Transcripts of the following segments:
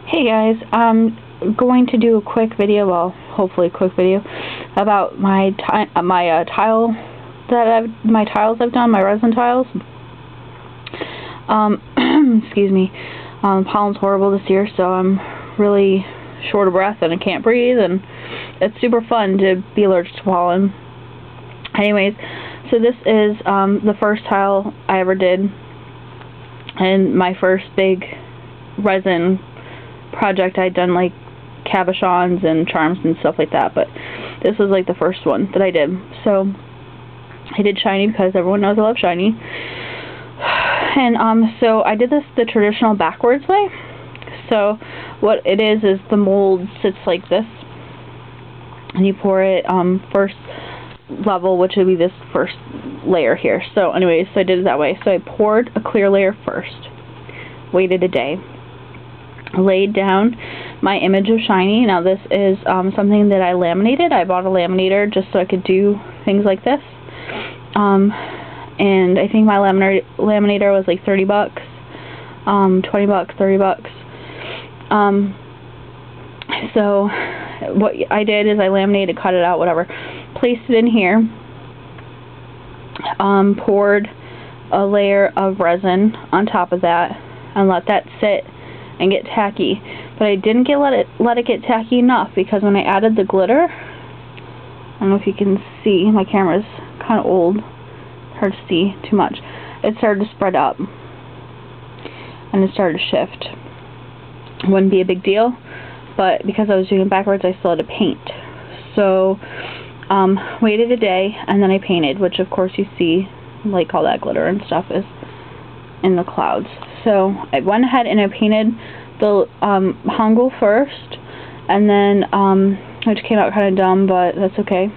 Hey guys, I'm going to do a quick video, well, hopefully a quick video, about my tiles I've done, my resin tiles. Excuse me. Pollen's horrible this year, so I'm really short of breath and I can't breathe, and it's super fun to be allergic to pollen. Anyways, so this is the first tile I ever did, and my first big resin project. I'd done like cabochons and charms and stuff like that, but this was like the first one that I did. So I did SHINee because everyone knows I love SHINee. And so I did this the traditional backwards way. So what it is the mold sits like this, and you pour it first level, which would be this first layer here. So anyways, so I did it that way. So I poured a clear layer first, waited a day, laid down my image of SHINee. Now this is something that I laminated. I bought a laminator just so I could do things like this. And I think my laminator was like 30 bucks, 20 bucks, 30 bucks. So what I did is I laminated, cut it out, whatever, placed it in here, poured a layer of resin on top of that, and let that sit and get tacky. But I didn't let it get tacky enough, because when I added the glitter, I don't know if you can see, my camera's kind of old, hard to see too much, it started to spread up and it started to shift. It wouldn't be a big deal, but because I was doing it backwards, I still had to paint. So waited a day, and then I painted, which of course you see like all that glitter and stuff is in the clouds. So I went ahead and I painted the hangul first, and then which came out kind of dumb, but that's okay.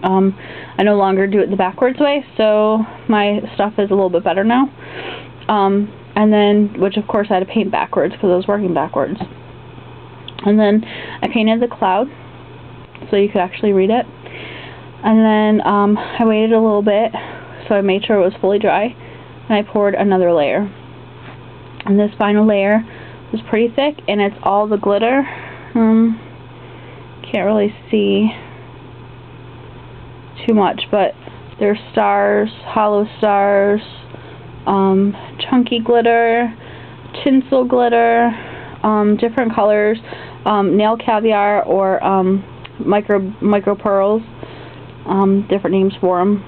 I no longer do it the backwards way, so my stuff is a little bit better now. And then, which of course I had to paint backwards because I was working backwards. And then I painted the cloud so you could actually read it. And then I waited a little bit, so I made sure it was fully dry, and I poured another layer. And this final layer was pretty thick, and it's all the glitter. Can't really see too much, but there's stars, hollow stars, chunky glitter, tinsel glitter, different colors, nail caviar, or micro pearls, different names for them.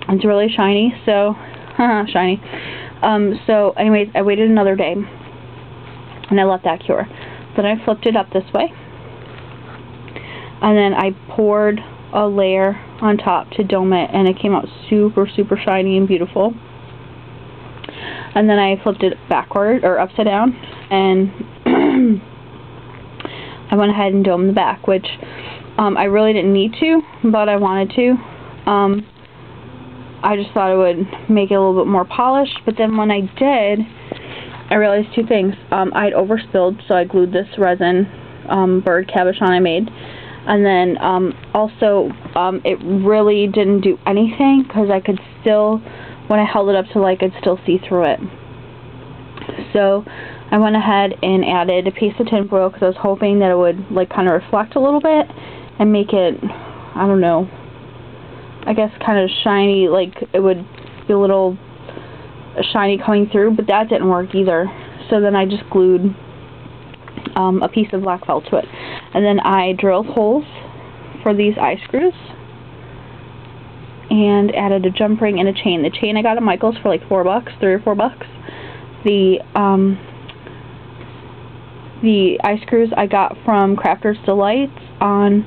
It's really shiny, so shiny. So anyways, I waited another day, and I let that cure. Then I flipped it up this way, and then I poured a layer on top to dome it, and it came out super shiny and beautiful. And then I flipped it backward, or upside down, and I went ahead and domed the back, which I really didn't need to, but I wanted to. I just thought it would make it a little bit more polished, but then when I did, I realized two things. I had overspilled, so I glued this resin bird cabochon I made. And then also it really didn't do anything, because I could still, when I held it up to light, I could still see through it. So I went ahead and added a piece of tin foil, because I was hoping that it would like kind of reflect a little bit and make it, I don't know, I guess kind of shiny, like it would be a little shiny coming through, but that didn't work either. So then I just glued a piece of black felt to it, and then I drilled holes for these eye screws and added a jump ring and a chain. The chain I got at Michael's for like $4, $3 or $4. The eye screws I got from Crafter's Delights on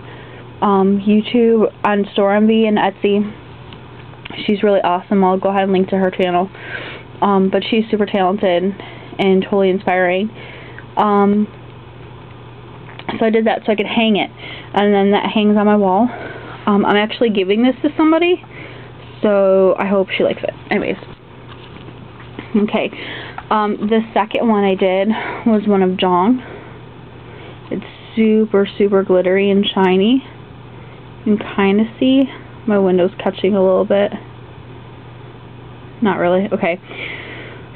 YouTube, on Store Envy and Etsy. She's really awesome. I'll go ahead and link to her channel. But she's super talented and totally inspiring. So I did that so I could hang it, and then that hangs on my wall. I'm actually giving this to somebody, so I hope she likes it. Anyways, okay. The second one I did was one of Jong. It's super glittery and shiny. You can kind of see my window's catching a little bit. Not really. Okay.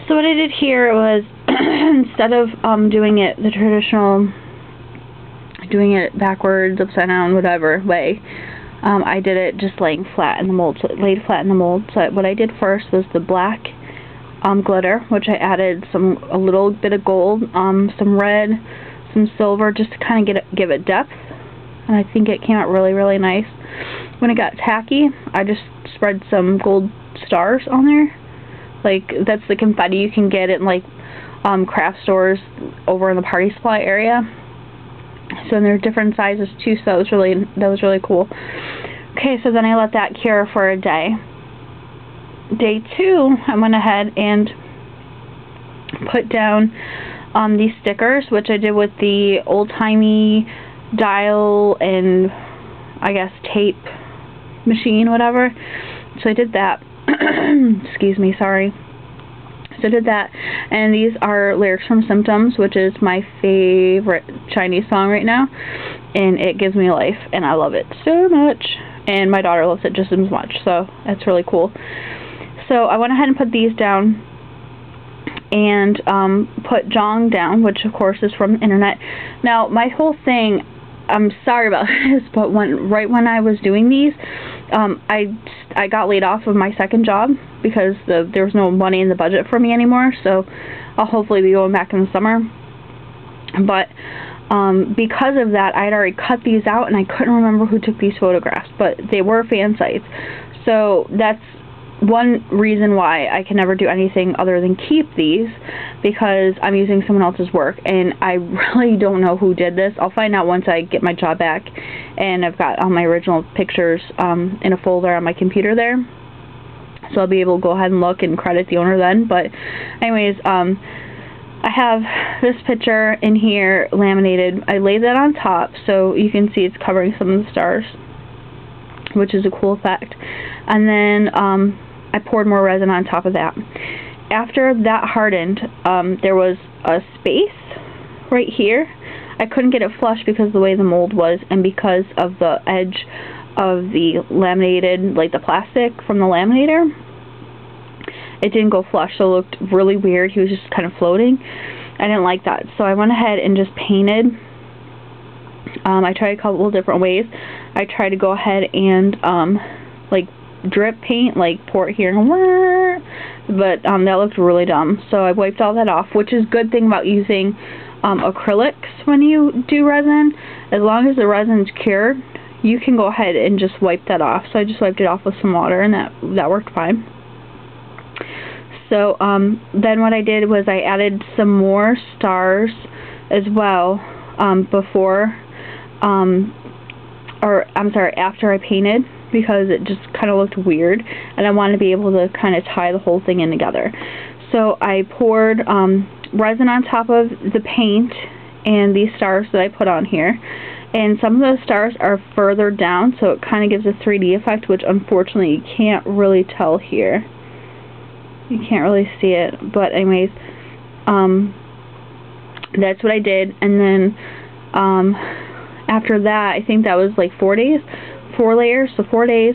So what I did here was instead of doing it the traditional, doing it backwards, upside down, whatever way, I did it just laying flat in the mold. So it laid flat in the mold. So what I did first was the black glitter, which I added a little bit of gold, some red, some silver, just to kind of give it depth. And I think it came out really, really nice. When it got tacky, I just spread some gold stars on there. Like, that's the confetti you can get in, like, craft stores over in the party supply area. So they're different sizes too, so that was really cool. Okay, so then I let that cure for a day. Day 2, I went ahead and put down these stickers, which I did with the old-timey dial and, I guess, tape machine, whatever. So I did that. Excuse me, sorry. So I did that, and these are lyrics from Symptoms, which is my favorite SHINee song right now, and it gives me life, and I love it so much, and my daughter loves it just as much, so that's really cool. So I went ahead and put these down, and put Jong down, which of course is from the internet. Now, my whole thing, I'm sorry about this, but right when I was doing these, I got laid off of my second job because there was no money in the budget for me anymore, so I'll hopefully be going back in the summer. But because of that, I had already cut these out, and I couldn't remember who took these photographs, but they were fan sites. So that's one reason why I can never do anything other than keep these, because I'm using someone else's work, and I really don't know who did this. I'll find out once I get my job back, and I've got all my original pictures in a folder on my computer there, so I'll be able to go ahead and look and credit the owner then. But anyways, I have this picture in here laminated. I laid that on top so you can see it's covering some of the stars, which is a cool effect. And then I poured more resin on top of that. After that hardened, there was a space right here. I couldn't get it flush because of the way the mold was, and because of the edge of the laminated, like the plastic from the laminator. It didn't go flush, so it looked really weird. He was just kind of floating. I didn't like that, so I went ahead and just painted. I tried a couple different ways. I tried to go ahead and like drip paint, like pour it here and but that looked really dumb, so I wiped all that off, which is a good thing about using acrylics when you do resin. As long as the resin's cured, you can go ahead and just wipe that off. So I just wiped it off with some water, and that worked fine. So then what I did was I added some more stars as well after I painted, because it just kind of looked weird, and I wanted to be able to kind of tie the whole thing in together. So I poured resin on top of the paint and these stars that I put on here, and some of those stars are further down, so it kind of gives a 3D effect, which unfortunately you can't really tell here. You can't really see it, but anyways, that's what I did. And then after that, I think that was like 4 days, 4 layers, so 4 days.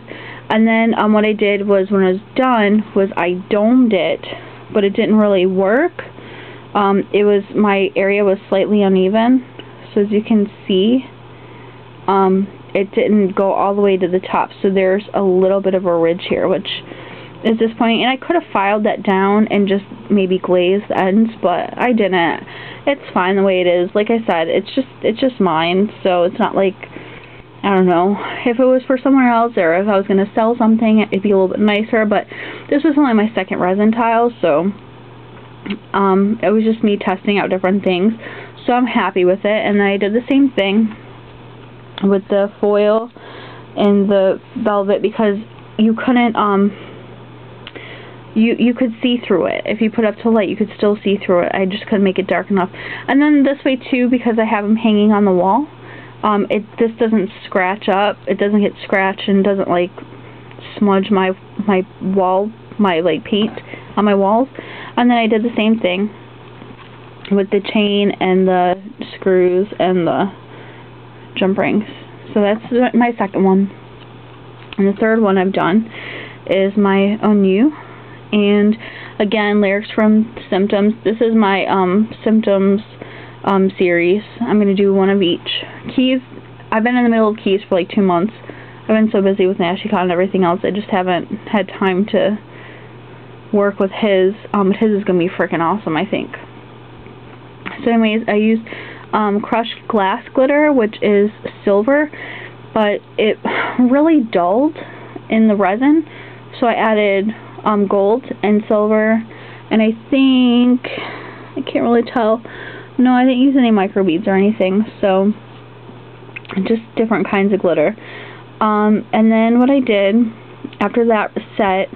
And then what I did was, when I was done, was I domed it, but it didn't really work. My area was slightly uneven, so as you can see, it didn't go all the way to the top, so there's a little bit of a ridge here, which is disappointing. And I could have filed that down and just maybe glazed the ends, but I didn't. It's fine the way it is. Like I said, it's just mine, so it's not like, I don't know, if it was for somewhere else, or if I was going to sell something, it'd be a little bit nicer. But this was only my second resin tile, so it was just me testing out different things, so I'm happy with it. And I did the same thing with the foil and the velvet, because you couldn't you could see through it. If you put it up to light, you could still see through it. I just couldn't make it dark enough. And then this way too, because I have them hanging on the wall, this doesn't scratch up. It doesn't get scratched and doesn't like smudge my wall, my like paint on my walls. And then I did the same thing with the chain and the screws and the jump rings. So that's my second one. And the third one I've done is my Onu. And again, lyrics from Symptoms. This is my Symptoms series. I'm going to do one of each. Keys, I've been in the middle of Keys for like 2 months. I've been so busy with NashiCon and everything else, I just haven't had time to work with his. But his is going to be freaking awesome, I think. So anyways, I used crushed glass glitter, which is silver, but it really dulled in the resin, so I added gold and silver, and I think, I can't really tell, no, I didn't use any microbeads or anything, so just different kinds of glitter. And then what I did after that set,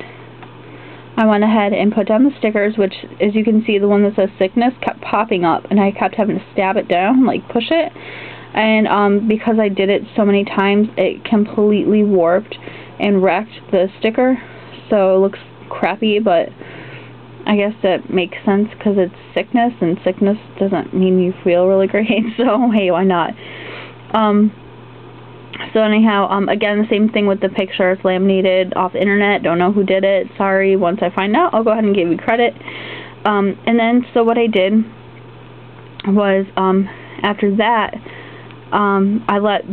I went ahead and put down the stickers, which, as you can see, the one that says sickness kept popping up, and I kept having to stab it down, like push it, and because I did it so many times, it completely warped and wrecked the sticker, so it looks crappy, but I guess that makes sense because it's sickness, and sickness doesn't mean you feel really great, so hey, why not? So anyhow, again, the same thing with the picture. It's laminated off the internet. Don't know who did it. Sorry. Once I find out, I'll go ahead and give you credit. And then, so what I did was, after that, I let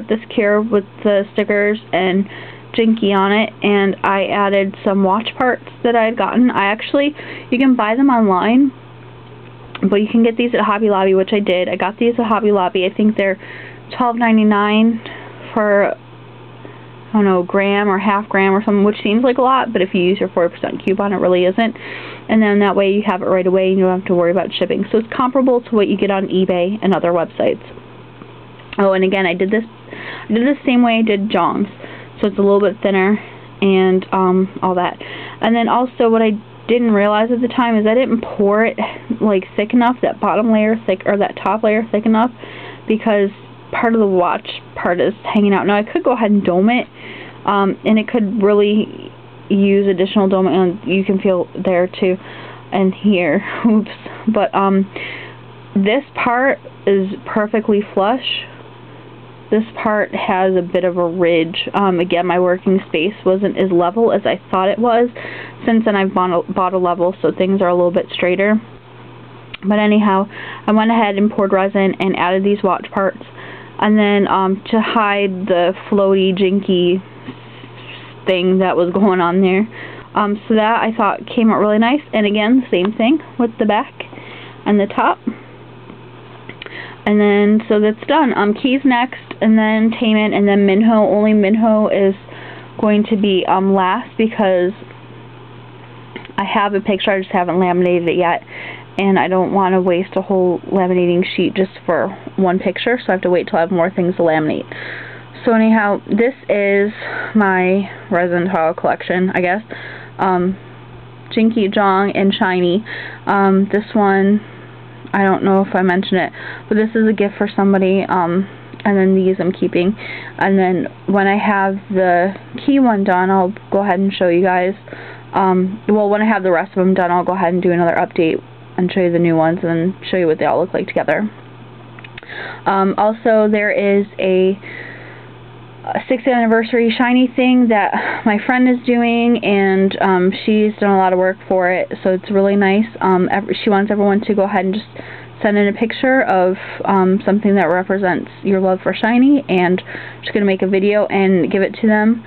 this cure with the stickers and Jinky on it, and I added some watch parts that I had gotten. You can buy them online, but you can get these at Hobby Lobby, which I did. I got these at Hobby Lobby. I think they're $12.99 for, I don't know, a gram or half gram or something, which seems like a lot, but if you use your 40% coupon, it really isn't. And then that way you have it right away and you don't have to worry about shipping. So it's comparable to what you get on eBay and other websites. Oh, and again, I did this the same way I did Jong's, so it's a little bit thinner and all that. And then also what I didn't realize at the time is I didn't pour it like thick enough, that bottom layer thick, or that top layer thick enough, because part of the watch part is hanging out. Now I could go ahead and dome it, and it could really use additional dome, and you can feel there too, and here, oops, but this part is perfectly flush. This part has a bit of a ridge. Again, my working space wasn't as level as I thought it was. Since then I've bought a level, so things are a little bit straighter. But anyhow, I went ahead and poured resin and added these watch parts. And then to hide the floaty, jinky thing that was going on there. So that I thought came out really nice. And again, same thing with the back and the top. And then, so that's done. Keys next, and then Taemin, and then Minho. Only Minho is going to be last because I have a picture, I just haven't laminated it yet. And I don't want to waste a whole laminating sheet just for one picture, so I have to wait till I have more things to laminate. So anyhow, this is my resin tile collection, I guess. Jinky, Jong, and SHINee. This one, I don't know if I mentioned it, but this is a gift for somebody, and then these I'm keeping. And then when I have the key one done, I'll go ahead and show you guys. Well, when I have the rest of them done, I'll go ahead and do another update and show you the new ones and show you what they all look like together. Also, there is a 6th anniversary SHINee thing that my friend is doing, and she's done a lot of work for it, so it's really nice. She wants everyone to go ahead and just send in a picture of something that represents your love for SHINee, and she's going to make a video and give it to them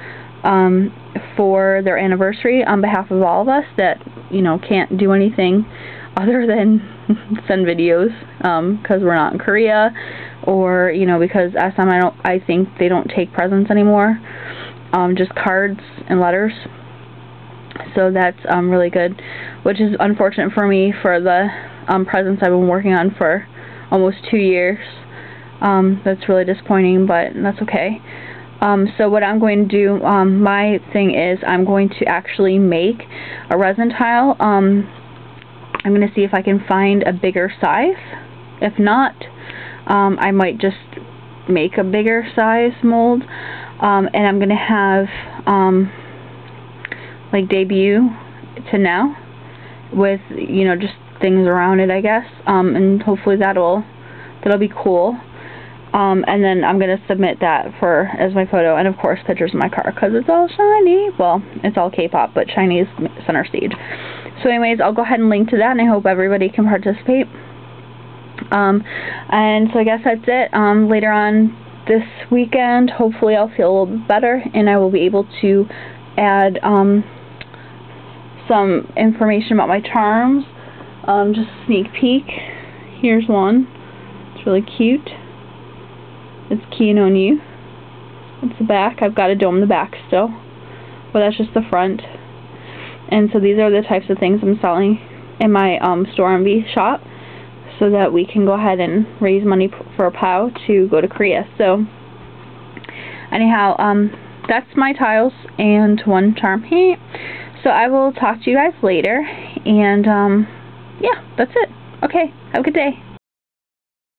for their anniversary on behalf of all of us that, you know, can't do anything other than send videos because we're not in Korea, or, you know, because SM, I think they don't take presents anymore, just cards and letters. So that's really good, which is unfortunate for me for the presents I've been working on for almost 2 years. That's really disappointing, but that's okay. So what I'm going to do, my thing is I'm going to actually make a resin tile. I'm going to see if I can find a bigger size. If not, I might just make a bigger size mold. And I'm going to have like debut to now with, you know, just things around it, I guess. And hopefully that'll be cool. And then I'm going to submit that as my photo, and of course pictures of my car, because it's all SHINee. Well, it's all K-pop, but SHINee is center stage. So anyways, I'll go ahead and link to that, and I hope everybody can participate. And so I guess that's it. Later on this weekend, hopefully I'll feel a little bit better, and I will be able to add some information about my charms. Just a sneak peek. Here's one. It's really cute. It's keying on you. It's the back. I've got to dome the back still, but that's just the front. And so these are the types of things I'm selling in my store MV shop, so that we can go ahead and raise money for a POW to go to Korea. So anyhow, that's my tiles and one charm. So I will talk to you guys later, and yeah, that's it. Okay, have a good day.